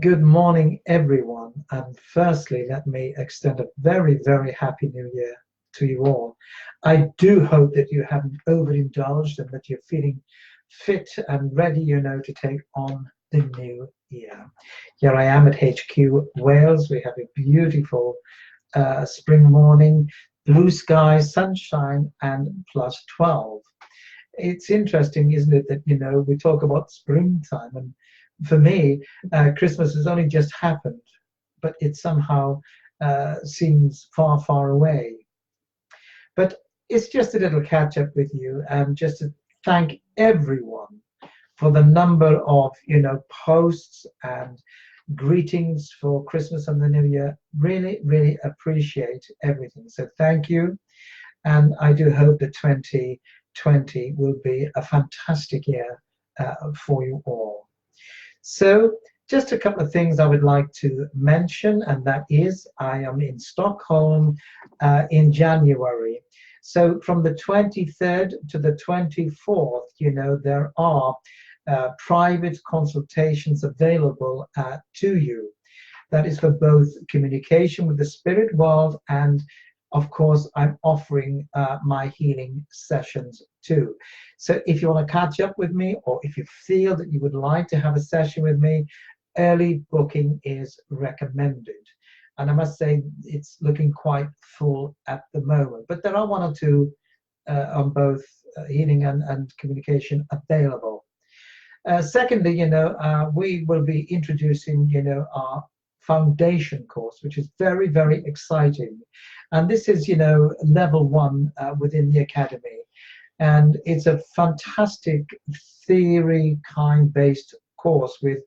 Good morning, everyone. And firstly, let me extend a very, very happy new year to you all. I do hope that you haven't overindulged and that you're feeling fit and ready, to take on the new year. Here I am at HQ Wales. We have a beautiful spring morning, blue skies, sunshine, and plus 12. It's interesting, isn't it, that we talk about springtime, and for me, Christmas has only just happened, but it somehow seems far, far away. But it's just a little catch up with you, and just to thank everyone for the number of posts and greetings for Christmas and the New Year. Really, really appreciate everything. So thank you, and I do hope that 2020 will be a fantastic year for you all. So just a couple of things I would like to mention, and that is I am in Stockholm in January. So from the 23rd to the 24th, there are private consultations available to you. That is for both communication with the spirit world, and of course I'm offering my healing sessions too. So if you want to catch up with me, or if you feel that you would like to have a session with me, early booking is recommended. And I must say it's looking quite full at the moment, but there are one or two on both healing and communication available. Secondly, we will be introducing, our foundation course, which is very, very exciting. And this is, level one within the academy. And it's a fantastic theory kind based course with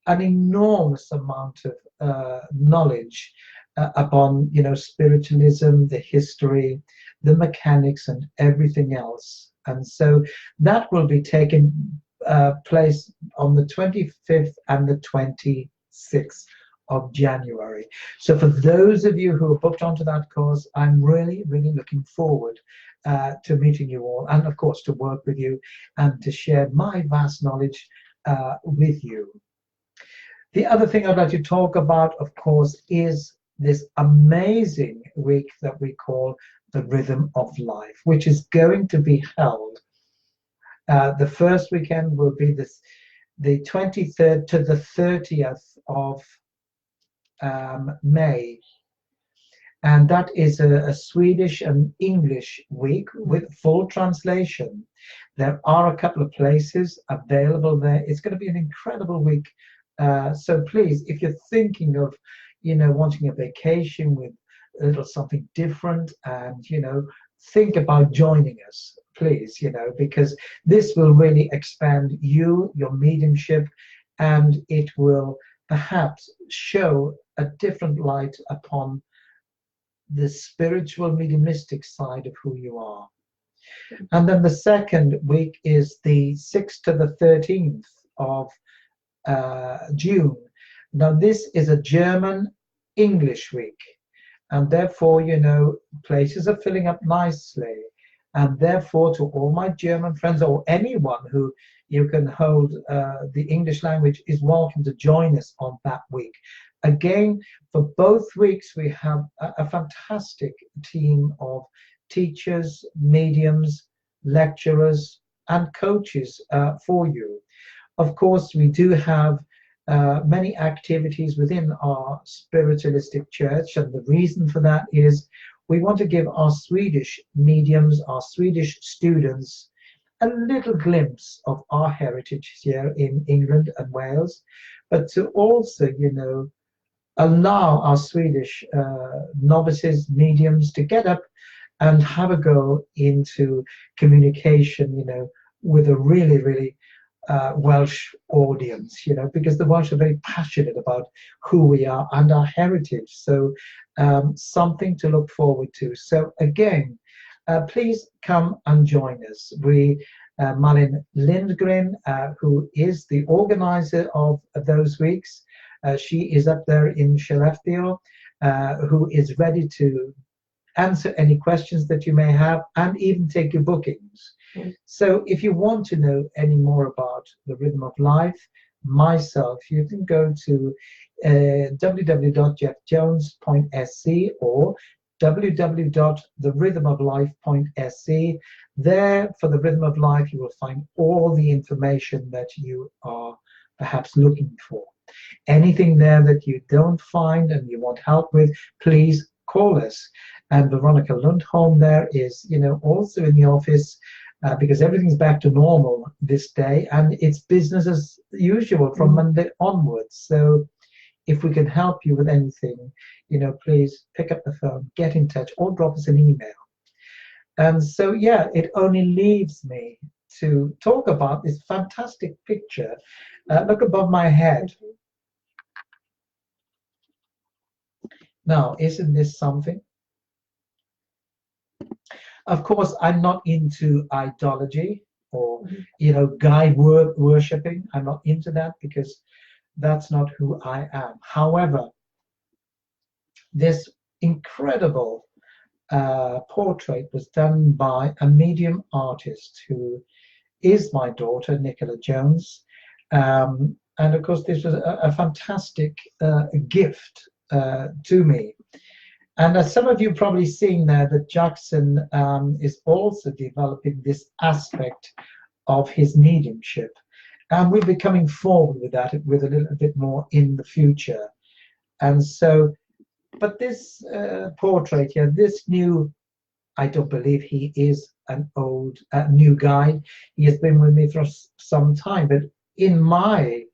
an enormous amount of knowledge upon, spiritualism, the history, the mechanics, and everything else. And so that will be taking place on the 25th and the 26th of January. So for those of you who are booked onto that course, I'm really, really looking forward to meeting you all, and of course to work with you and to share my vast knowledge with you. The other thing I'd like to talk about, of course, is this amazing week that we call the Rhythm of Life, which is going to be held. The first weekend will be the 23rd to the 30th of May. And that is a Swedish and English week with full translation. There are a couple of places available there. It's going to be an incredible week. So please, if you're thinking of, wanting a vacation with a little something different, and, think about joining us, please, because this will really expand you, your mediumship, and it will perhaps show a different light upon the spiritual mediumistic side of who you are. And then the second week is the 6th to the 13th of June. Now this is a German English week, and therefore places are filling up nicely, and therefore to all my German friends, or anyone who you can hold the English language, is welcome to join us on that week. Again, for both weeks we have a fantastic team of teachers, mediums, lecturers, and coaches for you. Of course, we do have many activities within our spiritualistic church, and the reason for that is we want to give our Swedish mediums, our Swedish students, a little glimpse of our heritage here in England and Wales, but to also, allow our Swedish novices, mediums, to get up and have a go into communication, with a really, really Welsh audience, because the Welsh are very passionate about who we are and our heritage. So something to look forward to. So again, please come and join us. Malin Lindgren, who is the organizer of those weeks, she is up there in Skellefteå, who is ready to answer any questions that you may have and even take your bookings. So if you want to know any more about the Rhythm of Life, myself, you can go to www.jeffjones.sc or www.therhythmoflife.sc. There, for the Rhythm of Life, you will find all the information that you are perhaps looking for. Anything there that you don't find and you want help with, please call us. And Veronica Lundholm there is, also in the office, because everything's back to normal this day, and it's business as usual from Monday onwards. So if we can help you with anything, please pick up the phone, get in touch, or drop us an email. And so, yeah, it only leaves me to talk about this fantastic picture. Look above my head. Now, isn't this something? Of course, I'm not into idology or, guide worshipping. I'm not into that because that's not who I am. However, this incredible portrait was done by a medium artist who is my daughter, Nicola Jones. And of course, this was a fantastic gift to me. And as some of you probably seen there, that Jackson is also developing this aspect of his mediumship. And we'll be coming forward with that with a little bit more in the future. And so, but this portrait here, this new, I don't believe he is an old, new guide. He has been with me for some time, but in my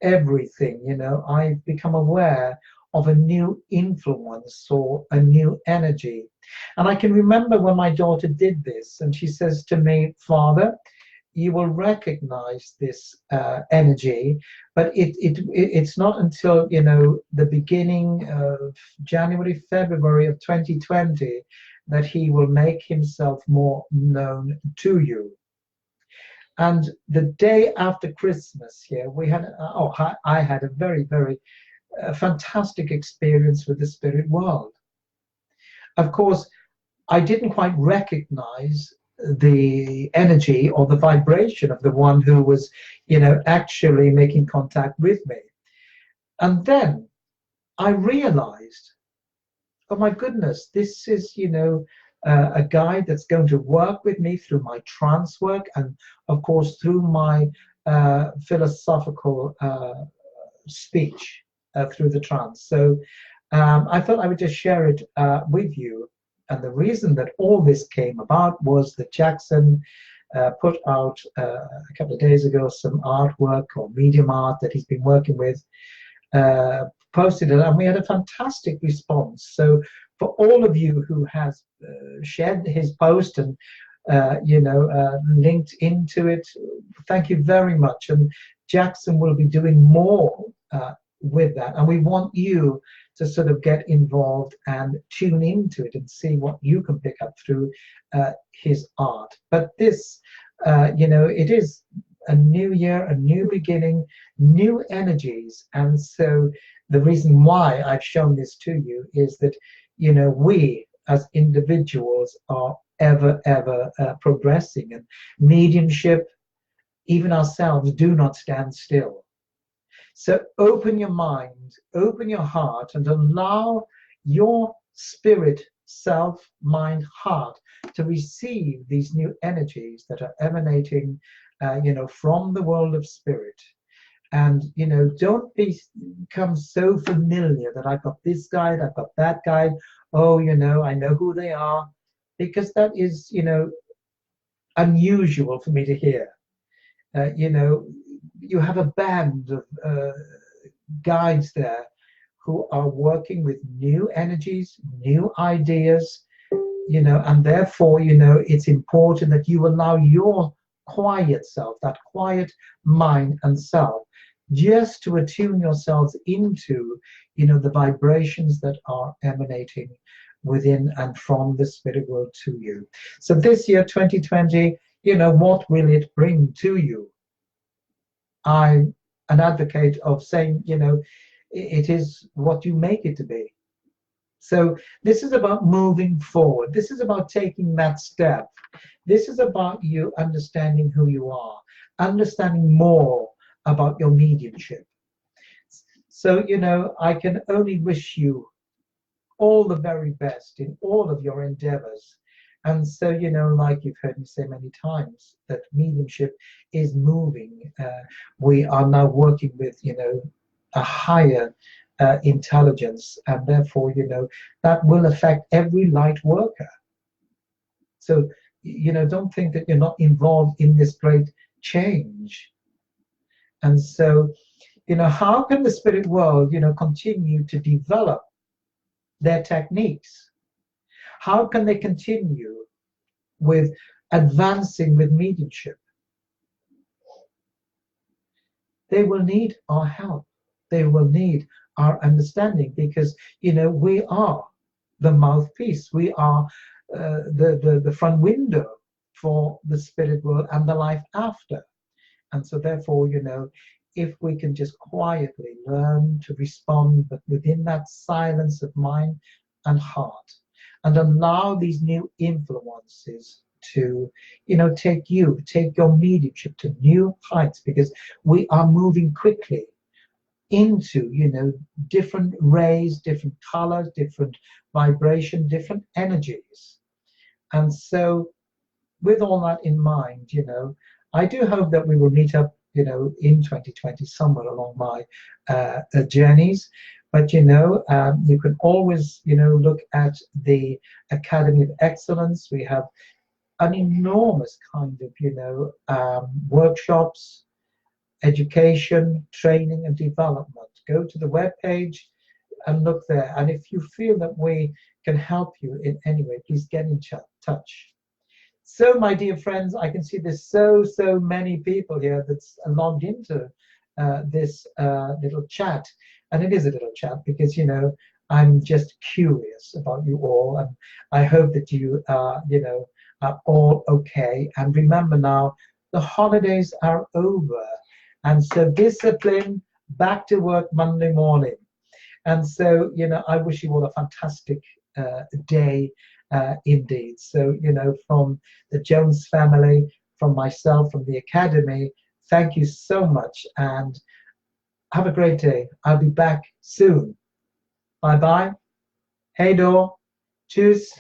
everything, I've become aware of a new influence or a new energy. And I can remember when my daughter did this, and she says to me, "Father, you will recognize this energy, but it's not until the beginning of January, February of 2020 that he will make himself more known to you." And the day after Christmas here, we had I had a very, very fantastic experience with the spirit world. Of course, I didn't quite recognize the energy or the vibration of the one who was, actually making contact with me. And then I realized, oh my goodness, this is, a guide that's going to work with me through my trance work and, of course, through my philosophical speech through the trance. So I thought I would just share it with you. And the reason that all this came about was that Jackson put out a couple of days ago some artwork or medium art that he's been working with, posted it, and we had a fantastic response. So for all of you who has shared his post and linked into it, thank you very much. And Jackson will be doing more with that, and we want you to sort of get involved and tune into it and see what you can pick up through his art. But this, it is a new year, a new beginning, new energies. And so the reason why I've shown this to you is that, we as individuals are ever progressing, and mediumship, even ourselves, do not stand still. So open your mind, open your heart, and allow your spirit, self, mind, heart to receive these new energies that are emanating, from the world of spirit. And, don't become so familiar that I've got this guide, I've got that guide. Oh, I know who they are, because that is, unusual for me to hear. You have a band of guides there who are working with new energies, new ideas, and therefore, it's important that you allow your quiet self, that quiet mind and self, just to attune yourselves into, the vibrations that are emanating within and from the spirit world to you. So this year, 2020, what will it bring to you? I'm an advocate of saying, it is what you make it to be. So this is about moving forward. This is about taking that step. This is about you understanding who you are, understanding more about your mediumship. So, you know, I can only wish you all the very best in all of your endeavors. And so, you know, like you've heard me say many times, that mediumship is moving. We are now working with, you know, a higher intelligence, and therefore, you know, that will affect every light worker. So, you know, don't think that you're not involved in this great change. And so, you know, how can the spirit world, you know, continue to develop their techniques? How can they continue with advancing with mediumship? They will need our help. They will need our understanding, because, you know, we are the mouthpiece. We are the front window for the spirit world and the life after. And so therefore, you know, if we can just quietly learn to respond, but within that silence of mind and heart, and allow these new influences to, you know, take your mediumship to new heights, because we are moving quickly into, you know, different rays, different colors, different vibration, different energies. And so with all that in mind, you know, I do hope that we will meet up, you know, in 2020 somewhere along my journeys. But, you know, you can always, you know, look at the Academy of Excellence. We have an enormous kind of, you know, workshops, education, training, and development. Go to the webpage and look there. And if you feel that we can help you in any way, please get in touch. So, my dear friends, I can see there's so many people here that's logged into this little chat. And it is a little chat because, you know, I'm just curious about you all. And I hope that you, you know, are all okay. And remember now, the holidays are over. And so discipline, back to work Monday morning. And so, you know, I wish you all a fantastic day indeed. So, you know, from the Jones family, from myself, from the Academy, thank you so much and have a great day. I'll be back soon. Bye bye. Hej då. Tschüss.